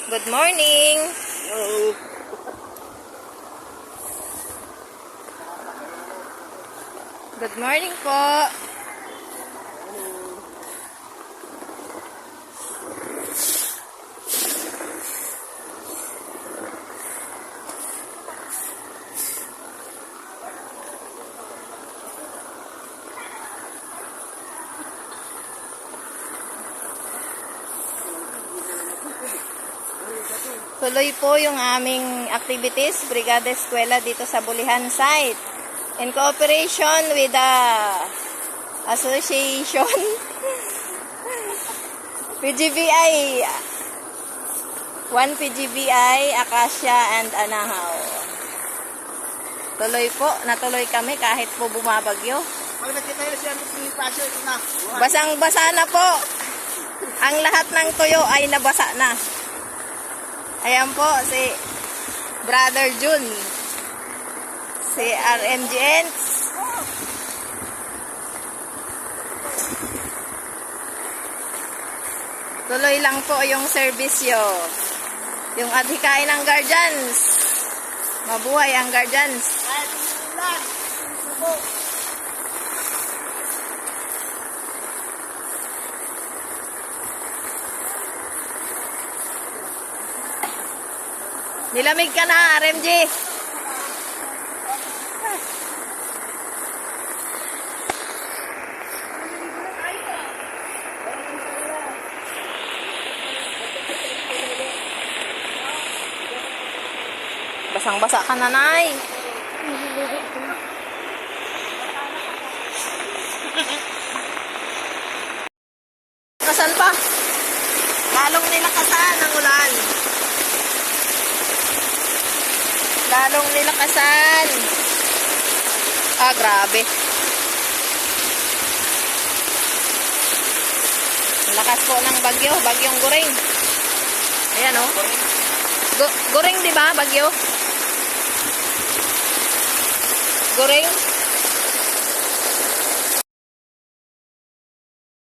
Good morning. Hello. Good morning po. Tuloy po yung aming activities, Brigada Eskwela dito sa Bulihan site. In cooperation with the association PGBI 1 PGBI, Acacia and Anahaw. Tuloy po, natuloy kami kahit po bumabagyo. Basang-basa na po. Ang lahat ng tuyo ay nabasa na. Ayan po si Brother Jun, si RMGNs. Tuloy lang po yung serbisyo. Yung adhikain ng guardians. Mabuhay ang guardians. Nilamig ka na, RMG. Basang-basa ka na, Nay. Kasan pa? Lalong nilakasan ang ulan. Lalong nilakasan. Ah, grabe. Lakas po ng bagyo. Bagyong Goring. Ayan o. Goring, di ba? Bagyo. Goring.